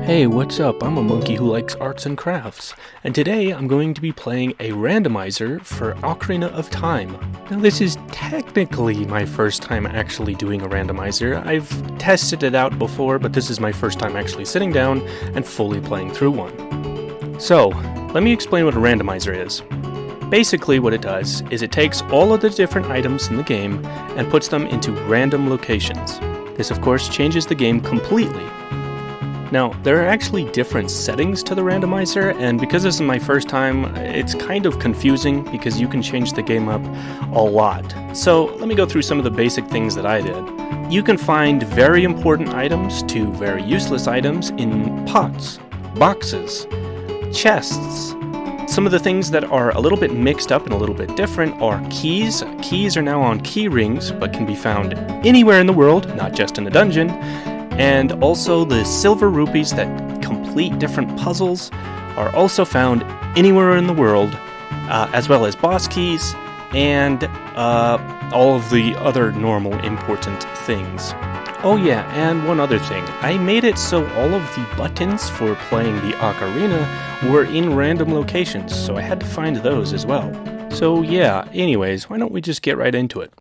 Hey, what's up? I'm a monkey who likes arts and crafts, and today I'm going to be playing a randomizer for Ocarina of Time. Now this is technically my first time actually doing a randomizer. I've tested it out before, but this is my first time actually sitting down and fully playing through one. So, let me explain what a randomizer is. Basically what it does is it takes all of the different items in the game and puts them into random locations. This of course changes the game completely. Now, there are actually different settings to the randomizer, and because this is my first time, it's kind of confusing because you can change the game up a lot. So, let me go through some of the basic things that I did. You can find very important items to very useless items in pots, boxes, chests. Some of the things that are a little bit mixed up and a little bit different are keys. Keys are now on key rings, but can be found anywhere in the world, not just in a dungeon. And also the silver rupees that complete different puzzles are also found anywhere in the world, as well as boss keys and all of the other normal important things. Oh yeah, and one other thing. I made it so all of the buttons for playing the ocarina were in random locations, so I had to find those as well. So yeah, anyways, why don't we just get right into it?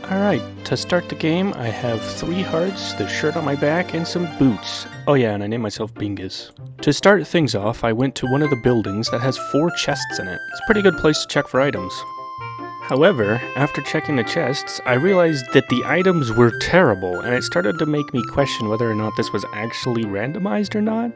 Alright, to start the game, I have 3 hearts, the shirt on my back, and some boots. Oh yeah, and I named myself Bingus. To start things off, I went to one of the buildings that has 4 chests in it. It's a pretty good place to check for items. However, after checking the chests, I realized that the items were terrible, and it started to make me question whether or not this was actually randomized or not.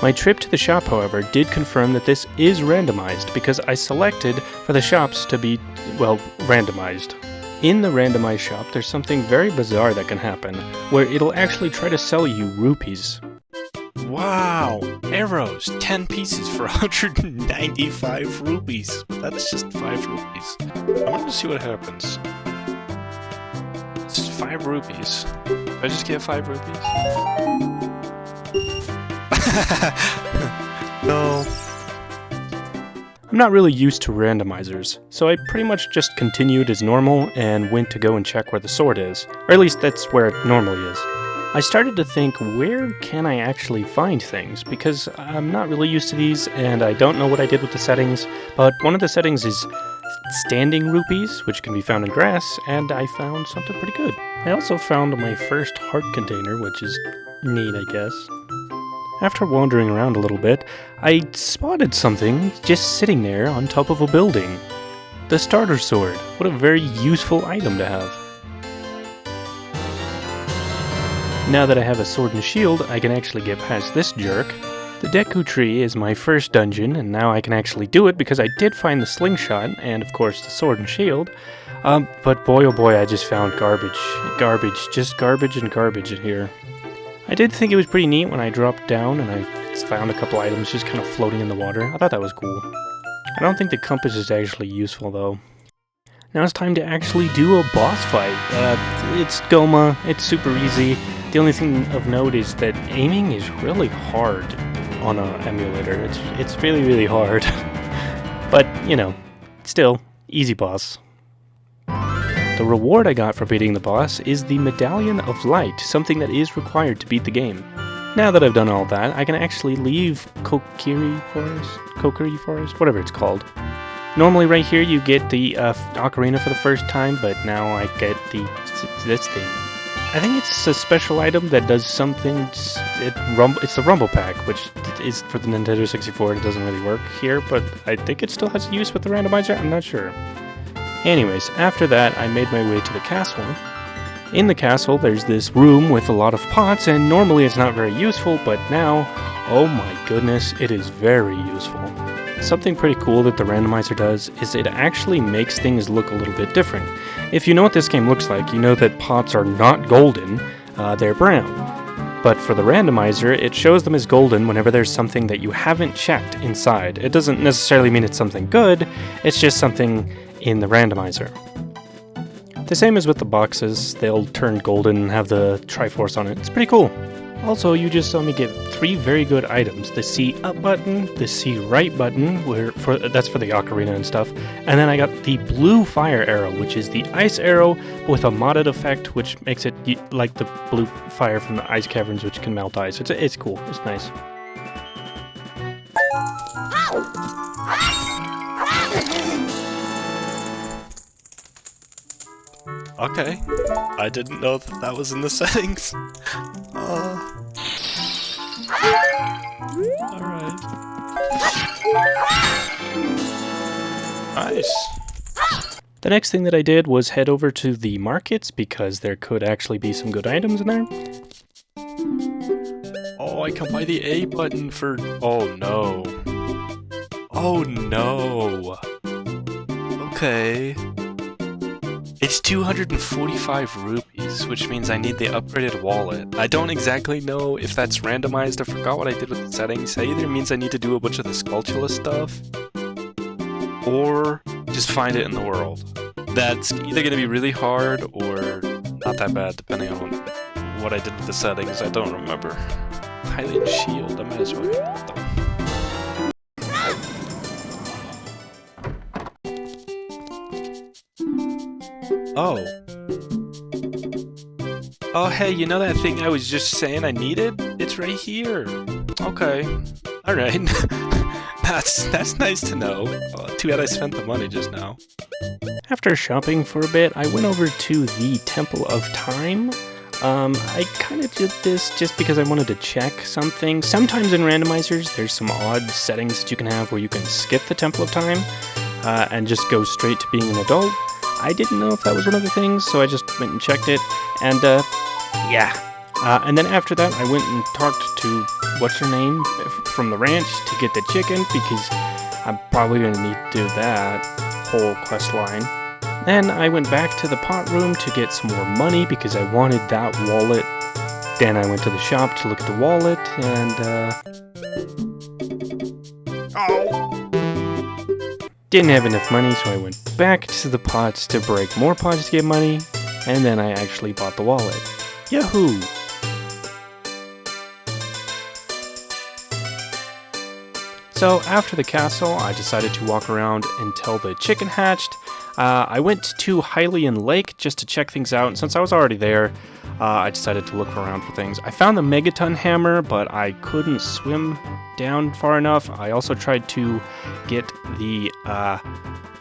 My trip to the shop, however, did confirm that this is randomized because I selected for the shops to be, well, randomized. In the randomized shop, there's something very bizarre that can happen, where it'll actually try to sell you rupees. Wow! Arrows! 10 pieces for 195 rupees! That's just 5 rupees. I want to see what happens. It's just 5 rupees. Do I just get 5 rupees? No. I'm not really used to randomizers, so I pretty much just continued as normal and went to go and check where the sword is, or at least that's where it normally is. I started to think, where can I actually find things, because I'm not really used to these and I don't know what I did with the settings, but one of the settings is standing rupees, which can be found in grass, and I found something pretty good. I also found my first heart container, which is neat, I guess. After wandering around a little bit, I spotted something just sitting there on top of a building. The starter sword. What a very useful item to have. Now that I have a sword and shield, I can actually get past this jerk. The Deku Tree is my first dungeon, and now I can actually do it because I did find the slingshot and, of course, the sword and shield. But boy oh boy, I just found garbage. Garbage. Just garbage and garbage in here. I did think it was pretty neat when I dropped down and I found a couple items just kind of floating in the water. I thought that was cool. I don't think the compass is actually useful though. Now it's time to actually do a boss fight. It's Goma, it's super easy. The only thing of note is that aiming is really hard on an emulator. It's really, really hard. But, you know, still, easy boss. The reward I got for beating the boss is the Medallion of Light, something that is required to beat the game. Now that I've done all that, I can actually leave Kokiri Forest, whatever it's called. Normally right here you get the ocarina for the first time, but now I get this thing. I think it's a special item that does something, it's the Rumble Pack, which is for the Nintendo 64, it doesn't really work here, but I think it still has use with the randomizer, I'm not sure. Anyways, after that, I made my way to the castle. In the castle, there's this room with a lot of pots, and normally it's not very useful, but now, oh my goodness, it is very useful. Something pretty cool that the randomizer does is it actually makes things look a little bit different. If you know what this game looks like, you know that pots are not golden, they're brown. But for the randomizer, it shows them as golden whenever there's something that you haven't checked inside. It doesn't necessarily mean it's something good, it's just something in the randomizer. The same as with the boxes, they'll turn golden and have the Triforce on it. It's pretty cool. Also, you just saw me get 3 very good items. The C up button, the C right button, that's for the ocarina and stuff, and then I got the blue fire arrow, which is the ice arrow with a modded effect, which makes it like the blue fire from the ice caverns, which can melt ice. It's cool. It's nice. Okay, I didn't know that was in the settings. Alright. Nice. The next thing that I did was head over to the markets because there could actually be some good items in there. Oh, I can buy the A button for... Oh no. Oh no. Okay. It's 245 rupees, which means I need the upgraded wallet. I don't exactly know if that's randomized. I forgot what I did with the settings. It either means I need to do a bunch of the Skulltula stuff, or just find it in the world. That's either going to be really hard or not that bad, depending on what I did with the settings. I don't remember. Hylian Shield, I might as well get that though. Oh. Oh, hey, you know that thing I was just saying I needed? It's right here. Okay. Alright. That's nice to know. Too bad I spent the money just now. After shopping for a bit, I went over to the Temple of Time. I kind of did this just because I wanted to check something. Sometimes in randomizers, there's some odd settings that you can have where you can skip the Temple of Time and just go straight to being an adult. I didn't know if that was one of the things, so I just went and checked it, and yeah. And then after that, I went and talked to, what's her name, from the ranch to get the chicken, because I'm probably going to need to do that whole quest line. Then I went back to the pot room to get some more money, because I wanted that wallet. Then I went to the shop to look at the wallet, and, oh! Didn't have enough money, so I went back to the pots to break more pots to get money, and then I actually bought the wallet. Yahoo! So after the castle, I decided to walk around until the chicken hatched. I went to Hylian Lake just to check things out, and since I was already there, I decided to look around for things. I found the Megaton Hammer, but I couldn't swim down far enough. I also tried to get the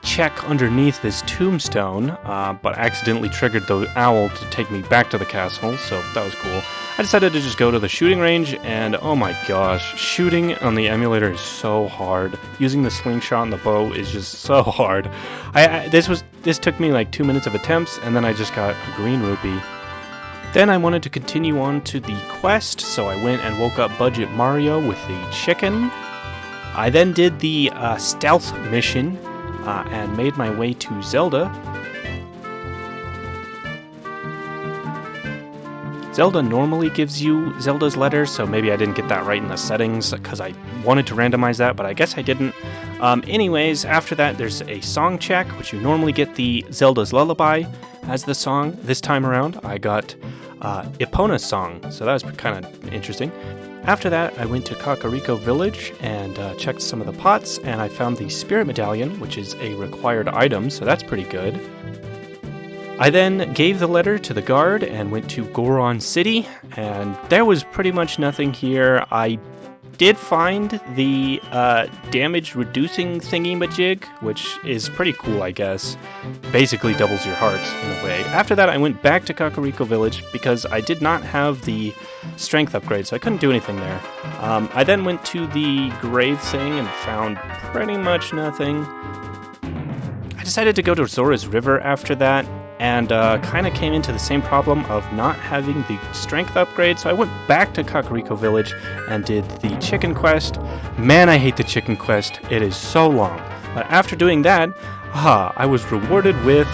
check underneath this tombstone, but accidentally triggered the owl to take me back to the castle, so that was cool. I decided to just go to the shooting range, and oh my gosh, shooting on the emulator is so hard. Using the slingshot and the bow is just so hard. This took me like 2 minutes of attempts, and then I just got a green rupee. Then I wanted to continue on to the quest, so I went and woke up Budget Mario with the chicken. I then did the stealth mission and made my way to Zelda. Zelda normally gives you Zelda's letter, so maybe I didn't get that right in the settings because I wanted to randomize that, but I guess I didn't. Anyways, after that, there's a song check, which you normally get the Zelda's Lullaby as the song. This time around, I got Epona's song, so that was kind of interesting. After that, I went to Kakariko Village and checked some of the pots, and I found the Spirit Medallion, which is a required item, so that's pretty good. I then gave the letter to the guard and went to Goron City, and there was pretty much nothing here. I did find the damage reducing thingy-majig, which is pretty cool, I guess. Basically doubles your hearts in a way. After that, I went back to Kakariko Village because I did not have the strength upgrade, so I couldn't do anything there. I then went to the grave thing and found pretty much nothing. I decided to go to Zora's River after that, and kind of came into the same problem of not having the strength upgrade, so I went back to Kakariko Village and did the chicken quest. Man, I hate the chicken quest. It is so long. But after doing that, I was rewarded with...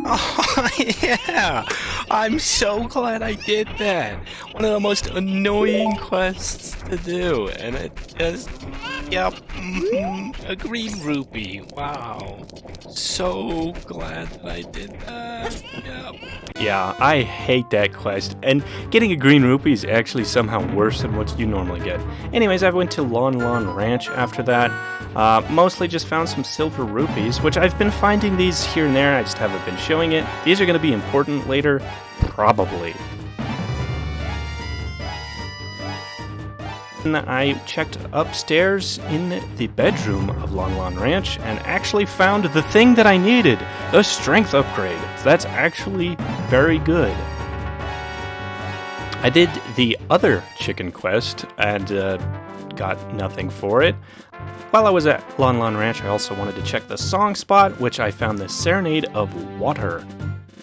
Oh, yeah! I'm so glad I did that! One of the most annoying quests to do, and it just... Yep, a green rupee, wow. so glad that I did that. Yeah. Yeah, I hate that quest, and getting a green rupee is actually somehow worse than what you normally get. Anyways, I went to Lon Lon Ranch after that. Mostly just found some silver rupees, which I've been finding these here and there, I just haven't been showing it. These are going to be important later, probably. And I checked upstairs in the bedroom of Lon Lon Ranch and actually found the thing that I needed, the strength upgrade. So that's actually very good. I did the other chicken quest and got nothing for it. While I was at Lon Lon Ranch, I also wanted to check the song spot, which I found the Serenade of Water.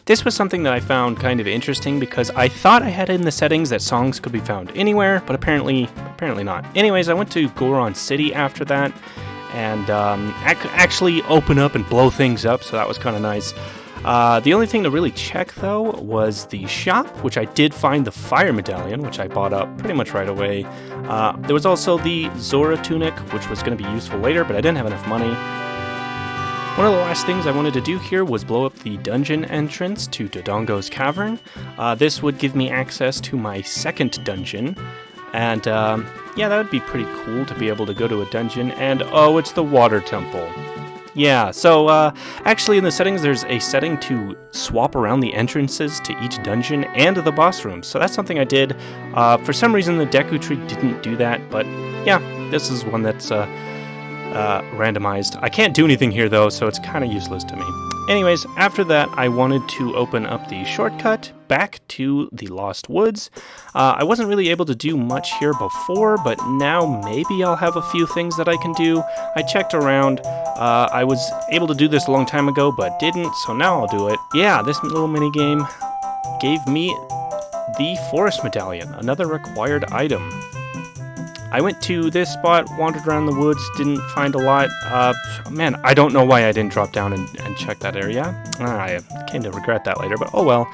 This was something that I found kind of interesting because I thought I had in the settings that songs could be found anywhere, but apparently not. Anyways, I went to Goron City after that, and I could actually open up and blow things up, so that was kind of nice. The only thing to really check, though, was the shop, which I did find the fire medallion, which I bought up pretty much right away. There was also the Zora tunic, which was going to be useful later, but I didn't have enough money. One of the last things I wanted to do here was blow up the dungeon entrance to Dodongo's Cavern. This would give me access to my second dungeon, and yeah, that would be pretty cool to be able to go to a dungeon, and oh, it's the water temple. Yeah, so actually in the settings there's a setting to swap around the entrances to each dungeon and the boss rooms, so that's something I did. For some reason the Deku Tree didn't do that, but yeah, this is one that's randomized. I can't do anything here though, so it's kind of useless to me. Anyways, after that, I wanted to open up the shortcut back to the Lost Woods. I wasn't really able to do much here before, but now maybe I'll have a few things that I can do. I checked around. I was able to do this a long time ago, but didn't, so now I'll do it. Yeah, this little mini game gave me the Forest Medallion, another required item. I went to this spot, wandered around the woods, didn't find a lot. Man, I don't know why I didn't drop down and check that area. I came to regret that later, but oh well.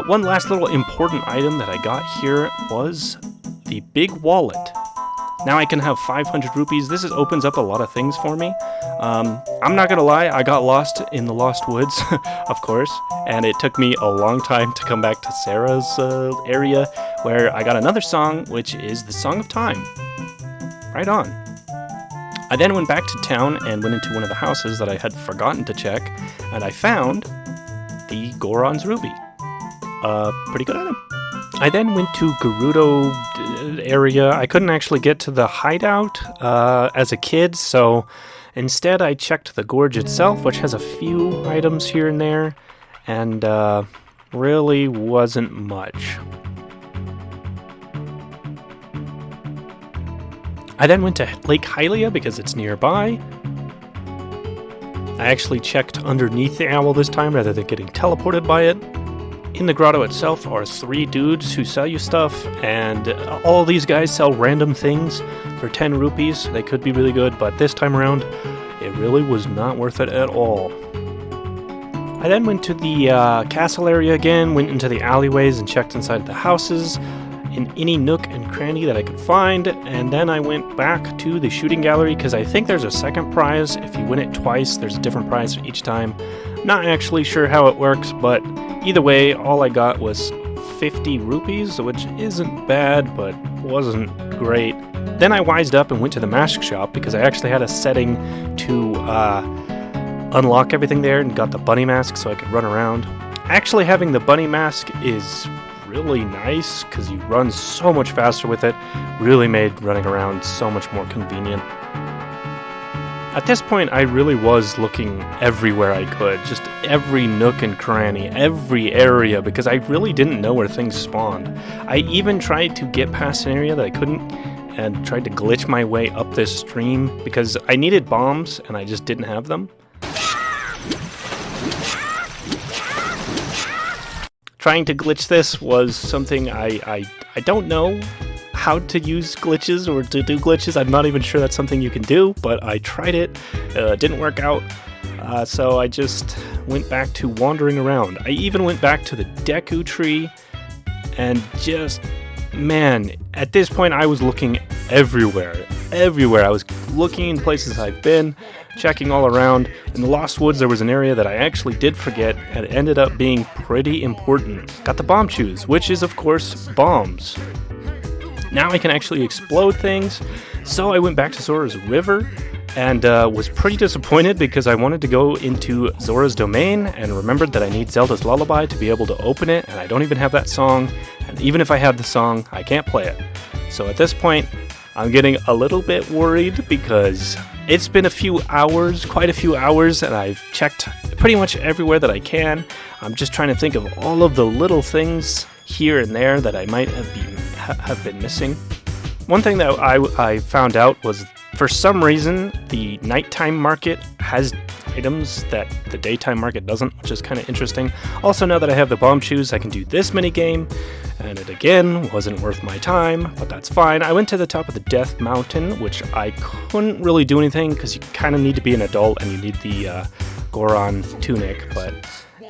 One last little important item that I got here was the big wallet. Now I can have 500 rupees. This opens up a lot of things for me. I'm not gonna lie, I got lost in the Lost Woods, of course, and it took me a long time to come back to Sarah's area, where I got another song, which is the Song of Time. Right on. I then went back to town and went into one of the houses that I had forgotten to check, and I found the Goron's Ruby. Pretty good item. I then went to Gerudo area. I couldn't actually get to the hideout as a kid, so instead I checked the gorge itself, which has a few items here and there, and really wasn't much. I then went to Lake Hylia because it's nearby. I actually checked underneath the owl this time rather than getting teleported by it. In the grotto itself are 3 dudes who sell you stuff, and all these guys sell random things for 10 rupees. They could be really good, but this time around, it really was not worth it at all. I then went to the castle area again, went into the alleyways and checked inside the houses, in any nook and cranny that I could find, and then I went back to the shooting gallery because I think there's a second prize. If you win it twice, there's a different prize for each time. Not actually sure how it works, but either way, all I got was 50 rupees, which isn't bad, but wasn't great. Then I wised up and went to the mask shop because I actually had a setting to unlock everything there and got the bunny mask so I could run around. Actually having the bunny mask is really nice because you run so much faster with it. Really made running around so much more convenient. At this point, I really was looking everywhere I could, just every nook and cranny, every area, because I really didn't know where things spawned. I even tried to get past an area that I couldn't, and tried to glitch my way up this stream, because I needed bombs, and I just didn't have them. Trying to glitch this was something I don't know how to use glitches or to do glitches. I'm not even sure that's something you can do, but I tried it. Didn't work out. So I just went back to wandering around. I even went back to the Deku Tree and just, man, at this point I was looking everywhere. everywhere. I was looking in places I've been, checking all around. In the Lost Woods, there was an area that I actually did forget, and it ended up being pretty important. Got the bomb shoes, which is, of course, bombs. Now I can actually explode things, so I went back to Zora's River, and was pretty disappointed because I wanted to go into Zora's Domain and remembered that I need Zelda's Lullaby to be able to open it, and I don't even have that song, and even if I had the song, I can't play it. So at this point, I'm getting a little bit worried because it's been quite a few hours, and I've checked pretty much everywhere that I can. I'm just trying to think of all of the little things here and there that I might have been missing. One thing that I found out was, for some reason, the nighttime market has items that the daytime market doesn't, which is kind of interesting. Also, now that I have the bomb shoes, I can do this minigame, and it again wasn't worth my time, but that's fine. I went to the top of the Death Mountain, which I couldn't really do anything because you kind of need to be an adult and you need the Goron tunic, but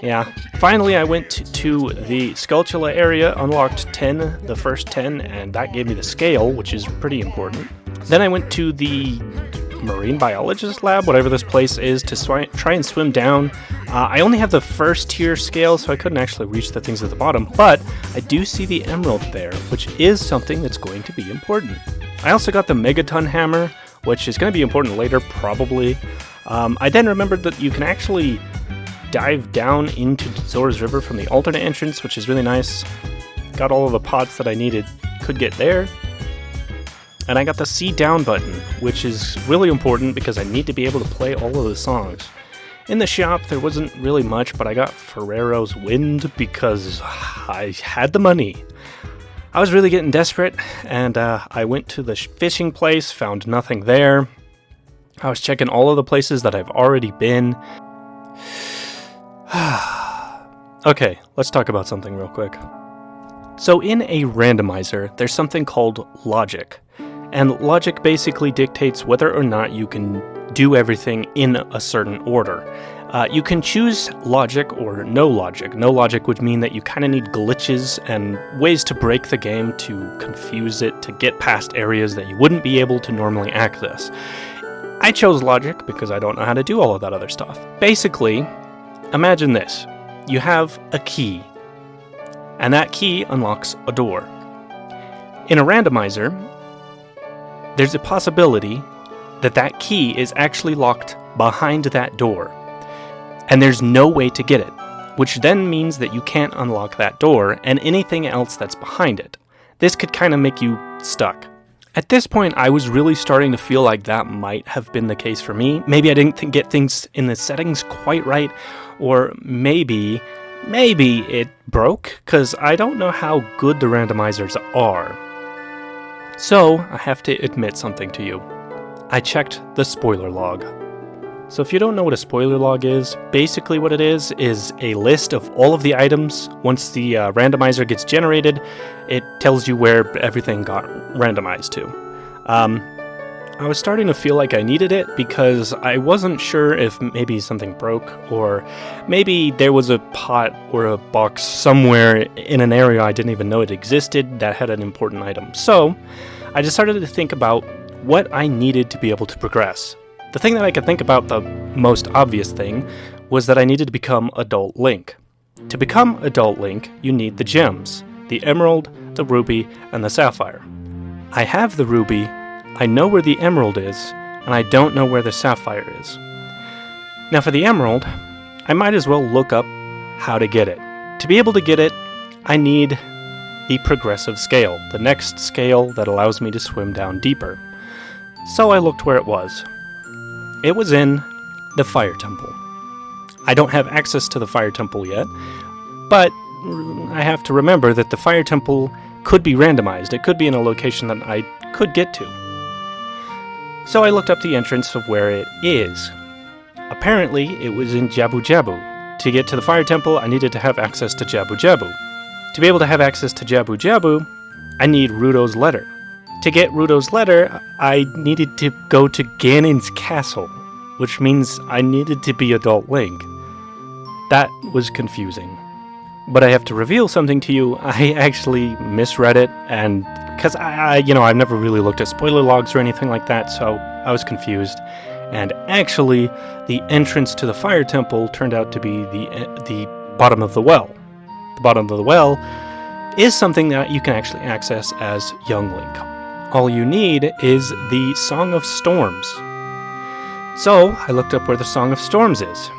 yeah. Finally, I went to the Skulltula area, unlocked the first 10, and that gave me the scale, which is pretty important. Then I went to the marine biologist lab, whatever this place is, to try and swim down. I only have the first tier scale, so I couldn't actually reach the things at the bottom, but I do see the emerald there, which is something that's going to be important. I also got the Megaton hammer, which is going to be important later, probably. I then remembered that you can actually dive down into Zora's River from the alternate entrance, which is really nice. Got all of the pots that I could get there. And I got the C down button, which is really important because I need to be able to play all of the songs. In the shop, there wasn't really much, but I got Ferrero's Wind because I had the money. I was really getting desperate, and I went to the fishing place, found nothing there. I was checking all of the places that I've already been. Okay, let's talk about something real quick. So in a randomizer, there's something called logic. And logic basically dictates whether or not you can do everything in a certain order. You can choose logic or no logic. No logic would mean that you kind of need glitches and ways to break the game to confuse it, to get past areas that you wouldn't be able to normally access. I chose logic because I don't know how to do all of that other stuff. Basically, imagine this. You have a key, and that key unlocks a door. In a randomizer, there's a possibility that that key is actually locked behind that door, and there's no way to get it, which then means that you can't unlock that door and anything else that's behind it. This could kind of make you stuck. At this point, I was really starting to feel like that might have been the case for me. Maybe I didn't get things in the settings quite right, or maybe it broke, because I don't know how good the randomizers are. So, I have to admit something to you. I checked the spoiler log. So if you don't know what a spoiler log is, basically what it is a list of all of the items. Once the randomizer gets generated, it tells you where everything got randomized to. I was starting to feel like I needed it because I wasn't sure if maybe something broke, or maybe there was a pot or a box somewhere in an area I didn't even know it existed that had an important item. So I decided to think about what I needed to be able to progress. The thing that I could think about, the most obvious thing, was that I needed to become Adult Link. To become Adult Link, you need the gems: the Emerald, the Ruby, and the Sapphire. I have the Ruby, I know where the Emerald is, and I don't know where the Sapphire is. Now for the Emerald, I might as well look up how to get it. To be able to get it, I need the progressive scale, the next scale that allows me to swim down deeper. So I looked where it was. It was in the Fire Temple. I don't have access to the Fire Temple yet, but I have to remember that the Fire Temple could be randomized. It could be in a location that I could get to. So I looked up the entrance of where it is. Apparently, it was in Jabu Jabu. To get to the Fire Temple, I needed to have access to Jabu Jabu. To be able to have access to Jabu Jabu, I need Rudo's letter. To get Rudo's letter, I needed to go to Ganon's castle, which means I needed to be Adult Link. That was confusing. But I have to reveal something to you. I actually misread it, and because I've never really looked at spoiler logs or anything like that, so I was confused. And actually, the entrance to the fire temple turned out to be the bottom of the well. The bottom of the well is something that you can actually access as young Link. All you need is the Song of Storms. So I looked up where the Song of Storms is.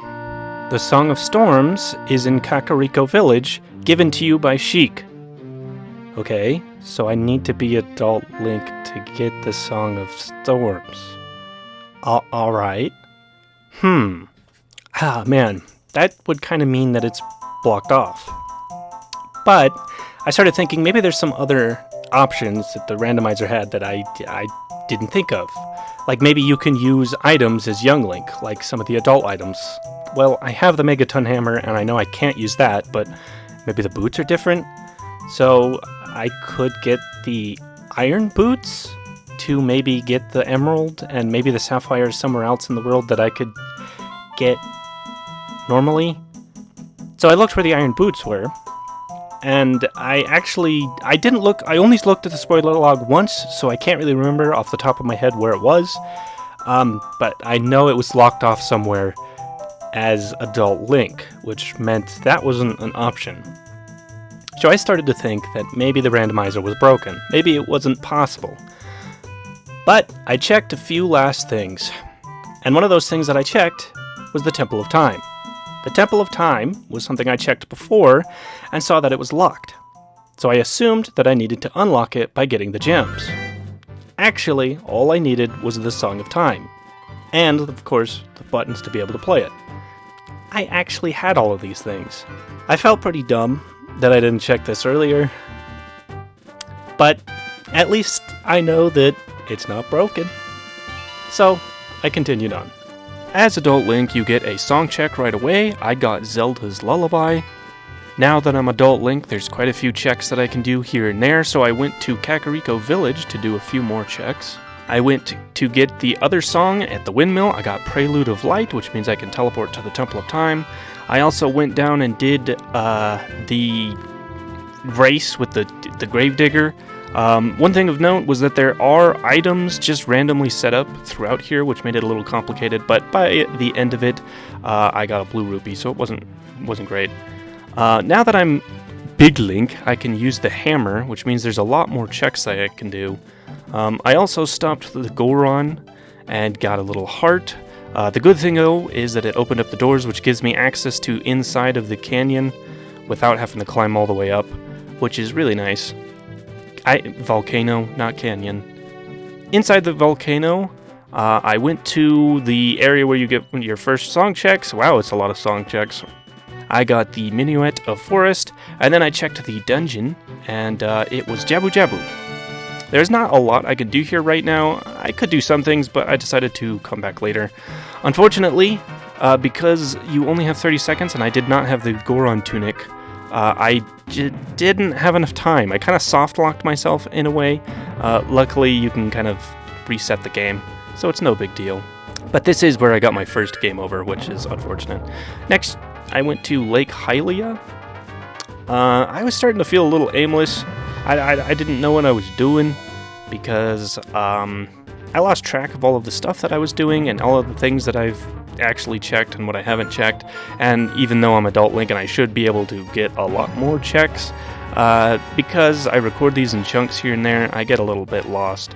The Song of Storms is in Kakariko Village, given to you by Sheik. Okay, so I need to be adult Link to get the Song of Storms. Alright. Ah, man, that would kind of mean that it's blocked off. But I started thinking maybe there's some other options that the randomizer had that I didn't think of. Like maybe you can use items as young Link, like some of the adult items. Well, I have the Megaton Hammer, and I know I can't use that, but maybe the boots are different? So I could get the iron boots to maybe get the emerald, and maybe the sapphire somewhere else in the world that I could get normally. So I looked where the iron boots were, and I only looked at the spoiler log once, so I can't really remember off the top of my head where it was, but I know it was locked off somewhere as adult Link, which meant that wasn't an option. So I started to think that maybe the randomizer was broken, maybe it wasn't possible. But I checked a few last things, and one of those things that I checked was the Temple of Time. The Temple of Time was something I checked before and saw that it was locked, so I assumed that I needed to unlock it by getting the gems. Actually, all I needed was the Song of Time, and of course the buttons to be able to play it. I actually had all of these things. I felt pretty dumb that I didn't check this earlier, but at least I know that it's not broken. So I continued on. As adult Link, you get a song check right away. I got Zelda's Lullaby. Now that I'm adult Link, there's quite a few checks that I can do here and there, so I went to Kakariko Village to do a few more checks. I went to get the other song at the windmill. I got Prelude of Light, which means I can teleport to the Temple of Time. I also went down and did the race with the Gravedigger. One thing of note was that there are items just randomly set up throughout here, which made it a little complicated, but by the end of it, I got a blue rupee, so it wasn't great. Now that I'm Big Link, I can use the hammer, which means there's a lot more checks that I can do. I also stopped the Goron and got a little heart. The good thing, though, is that it opened up the doors, which gives me access to inside of the canyon without having to climb all the way up, which is really nice. Volcano, not canyon. Inside the volcano, I went to the area where you get your first song checks. Wow, it's a lot of song checks. I got the Minuet of Forest, and then I checked the dungeon, and it was Jabu Jabu. There's not a lot I could do here right now. I could do some things, but I decided to come back later. Unfortunately, because you only have 30 seconds and I did not have the Goron tunic, I didn't have enough time. I kind of soft-locked myself in a way. Luckily, you can kind of reset the game, so it's no big deal. But this is where I got my first game over, which is unfortunate. Next, I went to Lake Hylia. I was starting to feel a little aimless. I didn't know what I was doing because I lost track of all of the stuff that I was doing and all of the things that I've actually checked and what I haven't checked. And even though I'm adult Link and I should be able to get a lot more checks, because I record these in chunks here and there, I get a little bit lost.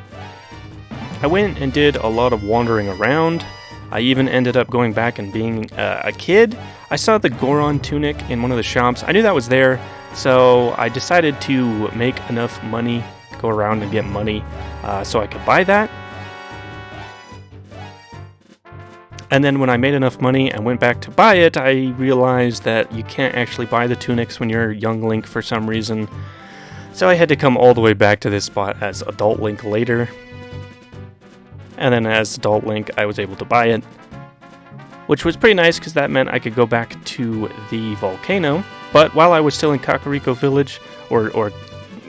I went and did a lot of wandering around. I even ended up going back and being a kid. I saw the Goron tunic in one of the shops. I knew that was there, so I decided to make enough money, go around and get money, so I could buy that. And then when I made enough money and went back to buy it, I realized that you can't actually buy the tunics when you're young Link for some reason. So I had to come all the way back to this spot as adult Link later. And then as adult Link, I was able to buy it, which was pretty nice because that meant I could go back to the volcano. But while I was still in Kakariko Village, or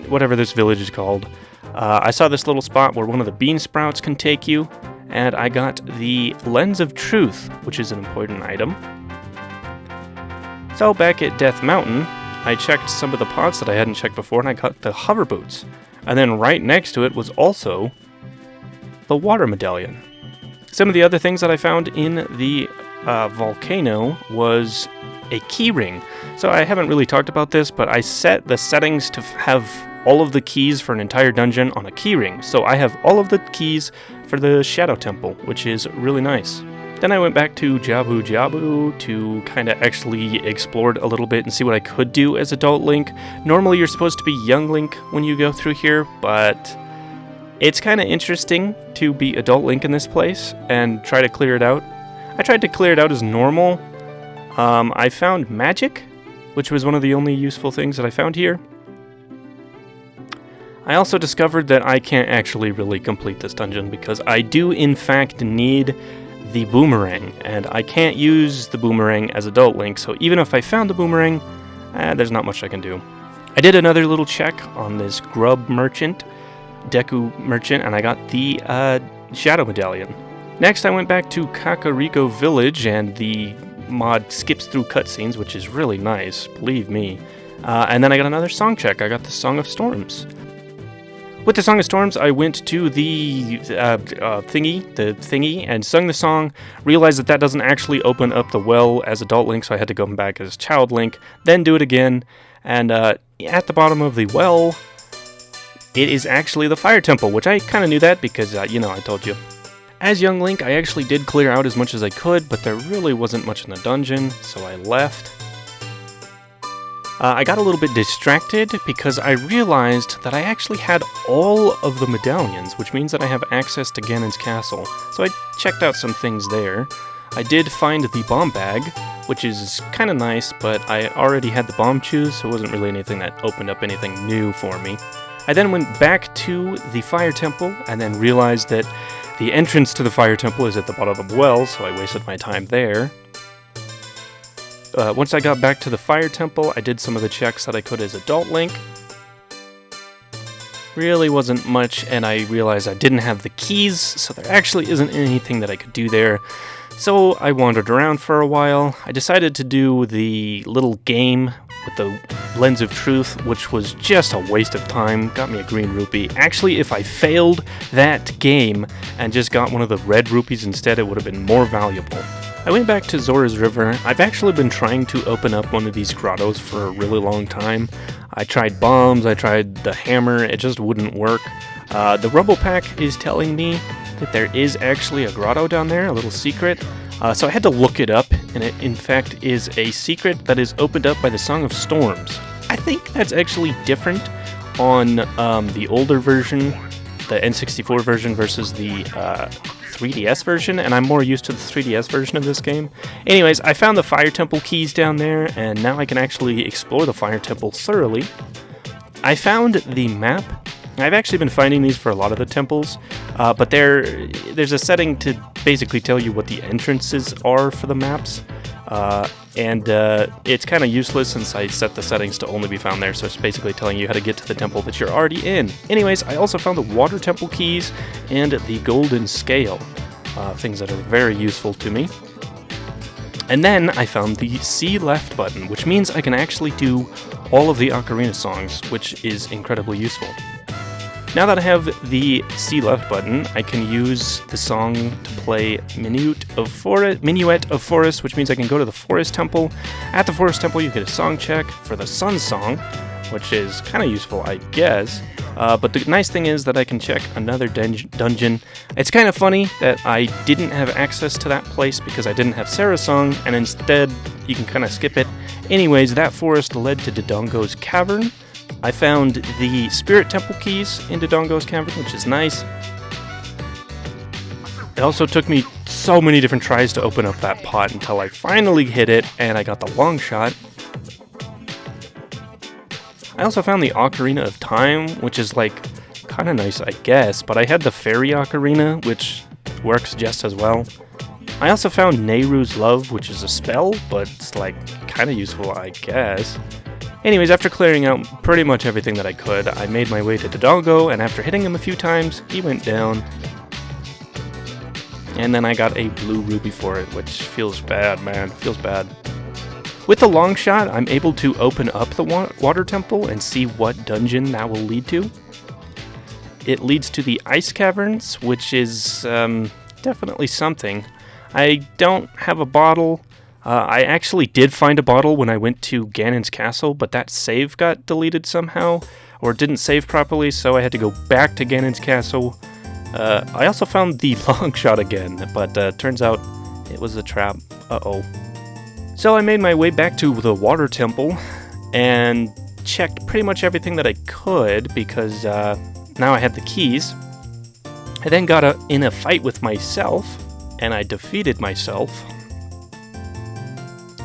whatever this village is called, I saw this little spot where one of the bean sprouts can take you, and I got the Lens of Truth, which is an important item. So back at Death Mountain, I checked some of the pots that I hadn't checked before, and I got the hover boots. And then right next to it was also the water medallion. Some of the other things that I found in the volcano was a key ring. So I haven't really talked about this, but I set the settings to have all of the keys for an entire dungeon on a key ring. So I have all of the keys for the Shadow Temple, which is really nice. Then I went back to Jabu Jabu to kind of actually explore a little bit and see what I could do as Adult Link. Normally you're supposed to be Young Link when you go through here, but it's kind of interesting to be Adult Link in this place and try to clear it out. I tried to clear it out as normal. I found magic, which was one of the only useful things that I found here. I also discovered that I can't actually really complete this dungeon because I do in fact need the boomerang, and I can't use the boomerang as Adult Link, so even if I found the boomerang, there's not much I can do. I did another little check on this grub merchant, Deku merchant, and I got the Shadow Medallion. Next I went back to Kakariko Village, and the mod skips through cutscenes, which is really nice, believe me. And then I got another song check. I got the Song of Storms. With the Song of Storms, I went to the thingy, and sung the song, realized that doesn't actually open up the well as Adult Link, so I had to go back as Child Link, then do it again, and at the bottom of the well, it is actually the Fire Temple, which I kind of knew that because, I told you. As Young Link, I actually did clear out as much as I could, but there really wasn't much in the dungeon, so I left. I got a little bit distracted because I realized that I actually had all of the medallions, which means that I have access to Ganon's castle. So I checked out some things there. I did find the bomb bag, which is kind of nice, but I already had the bomb chews, so it wasn't really anything that opened up anything new for me. I then went back to the Fire Temple and then realized that the entrance to the Fire Temple is at the bottom of the well, so I wasted my time there. Once I got back to the Fire Temple, I did some of the checks that I could as Adult Link. Really wasn't much, and I realized I didn't have the keys, so there actually isn't anything that I could do there. So I wandered around for a while. I decided to do the little game with the Lens of Truth, which was just a waste of time. Got me a green rupee. Actually, if I failed that game and just got one of the red rupees instead, it would have been more valuable. I went back to Zora's River. I've actually been trying to open up one of these grottos for a really long time. I tried bombs, I tried the hammer, it just wouldn't work. The Rumble Pack is telling me that there is actually a grotto down there, a little secret. So I had to look it up, and it in fact is a secret that is opened up by the Song of Storms. I think that's actually different on the older version, the N64 version versus the 3DS version, and I'm more used to the 3DS version of this game. Anyways, I found the Fire Temple keys down there, and now I can actually explore the Fire Temple thoroughly. I found the map. I've actually been finding these for a lot of the temples, but there's a setting to basically tell you what the entrances are for the maps, and it's kind of useless since I set the settings to only be found there, so it's basically telling you how to get to the temple that you're already in. Anyways, I also found the Water Temple keys and the Golden Scale, things that are very useful to me. And then I found the C left button, which means I can actually do all of the Ocarina songs, which is incredibly useful. Now that I have the C left button, I can use the song to play Minuet of Forest, which means I can go to the Forest Temple. At the Forest Temple, you get a song check for the Sun Song, which is kind of useful, I guess. But the nice thing is that I can check another dungeon. It's kind of funny that I didn't have access to that place because I didn't have Sarah's song, and instead you can kind of skip it. Anyways, that forest led to Dodongo's Cavern. I found the Spirit Temple keys in Dodongo's Cavern, which is nice. It also took me so many different tries to open up that pot until I finally hit it, and I got the long shot. I also found the Ocarina of Time, which is like kind of nice, I guess, but I had the Fairy Ocarina, which works just as well. I also found Nehru's Love, which is a spell, but it's like kind of useful, I guess. Anyways, after clearing out pretty much everything that I could, I made my way to Dodongo, and after hitting him a few times, he went down. And then I got a blue ruby for it, which feels bad, man. Feels bad. With the long shot, I'm able to open up the water temple and see what dungeon that will lead to. It leads to the ice caverns, which is definitely something. I don't have a bottle. I actually did find a bottle when I went to Ganon's castle, but that save got deleted somehow, or didn't save properly, so I had to go back to Ganon's castle. I also found the long shot again, but turns out it was a trap. Uh-oh. So I made my way back to the water temple and checked pretty much everything that I could because now I had the keys. I then got in a fight with myself, and I defeated myself.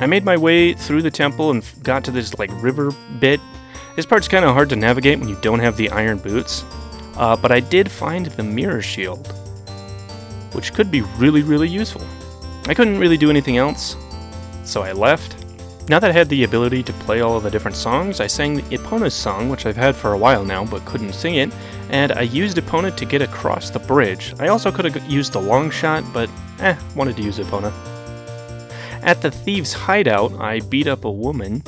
I made my way through the temple and got to this river bit. This part's kind of hard to navigate when you don't have the iron boots, but I did find the mirror shield, which could be really, really useful. I couldn't really do anything else, so I left. Now that I had the ability to play all of the different songs, I sang the Epona's song, which I've had for a while now, but couldn't sing it, and I used Epona to get across the bridge. I also could have used the long shot, but wanted to use Epona. At the thieves' hideout, I beat up a woman,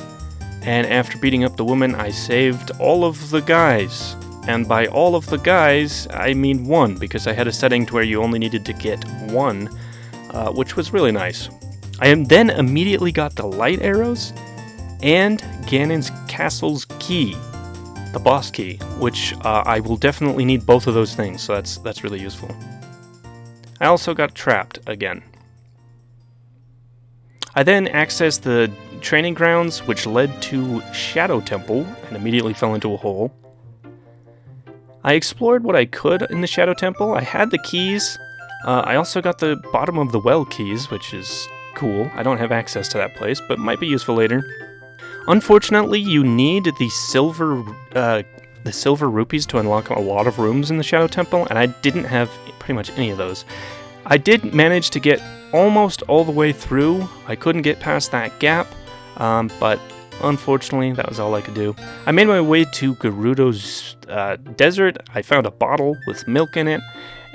and after beating up the woman, I saved all of the guys. And by all of the guys, I mean one, because I had a setting to where you only needed to get one, which was really nice. I then immediately got the light arrows and Ganon's castle's key, the boss key, which I will definitely need both of those things, so that's really useful. I also got trapped again. I then accessed the training grounds, which led to Shadow Temple, and immediately fell into a hole. I explored what I could in the Shadow Temple. I had the keys. I also got the bottom of the well keys, which is cool. I don't have access to that place, but might be useful later. Unfortunately, you need the silver rupees to unlock a lot of rooms in the Shadow Temple, and I didn't have pretty much any of those. I did manage to get almost all the way through. I couldn't get past that gap, but unfortunately, that was all I could do. I made my way to Gerudo's desert. I found a bottle with milk in it.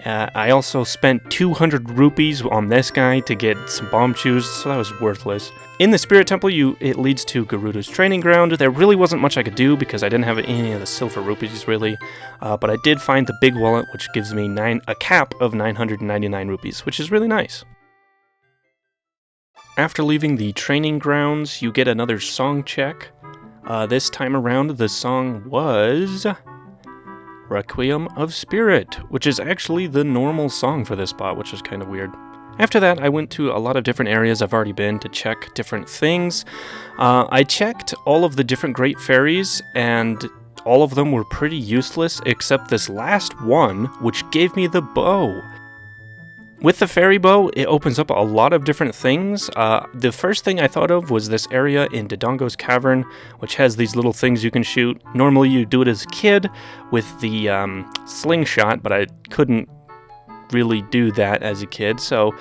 I also spent 200 rupees on this guy to get some bomb shoes, so that was worthless. In the Spirit Temple, it leads to Gerudo's training ground. There really wasn't much I could do because I didn't have any of the silver rupees, really. But I did find the big wallet, which gives me a cap of 999 rupees, which is really nice. After leaving the training grounds, you get another song check. This time around, the song was Requiem of Spirit, which is actually the normal song for this spot, which is kind of weird. After that, I went to a lot of different areas I've already been to check different things. I checked all of the different Great Fairies, and all of them were pretty useless, except this last one, which gave me the bow. With the fairy bow, it opens up a lot of different things. The first thing I thought of was this area in Dodongo's Cavern, which has these little things you can shoot. Normally you do it as a kid with the slingshot, but I couldn't really do that as a kid. So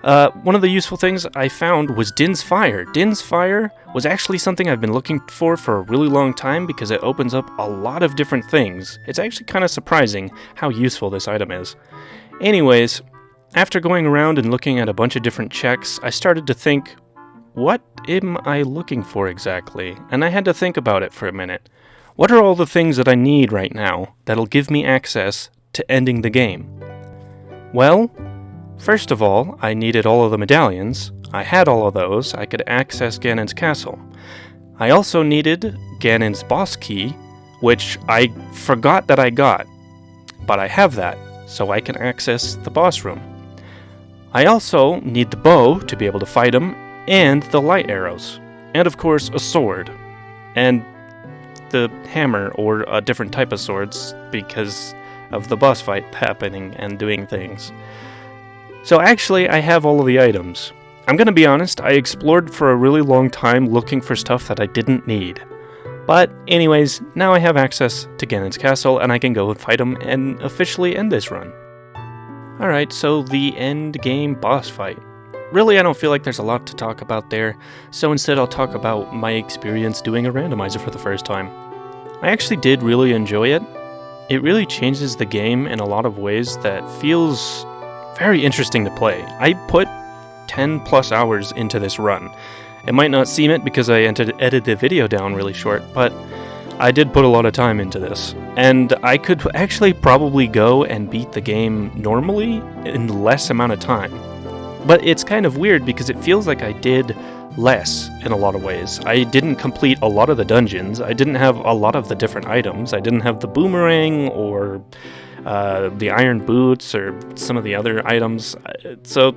one of the useful things I found was Din's Fire. Din's Fire was actually something I've been looking for a really long time because it opens up a lot of different things. It's actually kind of surprising how useful this item is. Anyways, after going around and looking at a bunch of different checks, I started to think, what am I looking for exactly? And I had to think about it for a minute. What are all the things that I need right now that'll give me access to ending the game? Well, first of all, I needed all of the medallions. I had all of those. I could access Ganon's castle. I also needed Ganon's boss key, which I forgot that I got, but I have that, so I can access the boss room. I also need the bow to be able to fight him, and the light arrows, and of course a sword, and the hammer or a different type of swords because of the boss fight happening and doing things. So actually I have all of the items. I'm gonna be honest, I explored for a really long time looking for stuff that I didn't need. But anyways, now I have access to Ganon's castle and I can go and fight him and officially end this run. Alright, so the end game boss fight. Really, I don't feel like there's a lot to talk about there, so instead I'll talk about my experience doing a randomizer for the first time. I actually did really enjoy it. It really changes the game in a lot of ways that feels very interesting to play. I put 10 plus hours into this run, It might not seem it because I edited the video down really short, but I did put a lot of time into this. And I could actually probably go and beat the game normally in less amount of time. But it's kind of weird because it feels like I did less in a lot of ways. I didn't complete a lot of the dungeons. I didn't have a lot of the different items. I didn't have the boomerang or the iron boots or some of the other items. So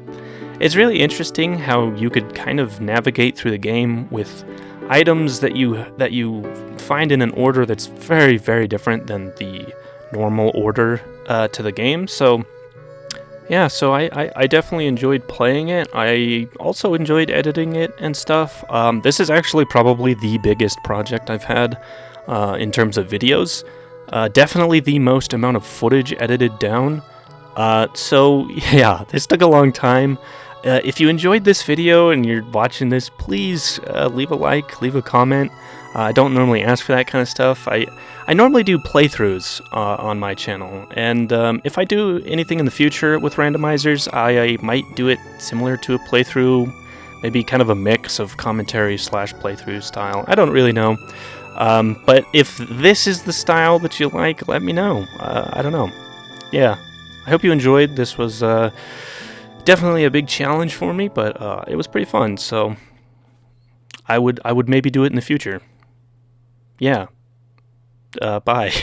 it's really interesting how you could kind of navigate through the game with items that you find in an order that's very, very different than the normal order to the game. So yeah, so I definitely enjoyed playing it. I also enjoyed editing it and stuff. This is actually probably the biggest project I've had in terms of videos. Definitely the most amount of footage edited down. So yeah, this took a long time. If you enjoyed this video and you're watching this, please leave a like, leave a comment. I don't normally ask for that kind of stuff. I normally do playthroughs on my channel, and if I do anything in the future with randomizers, I might do it similar to a playthrough, maybe kind of a mix of commentary / playthrough style. I don't really know. But if this is the style that you like, let me know. I don't know. Yeah, I hope you enjoyed. This was definitely a big challenge for me, but it was pretty fun. So I would maybe do it in the future. Yeah. Bye.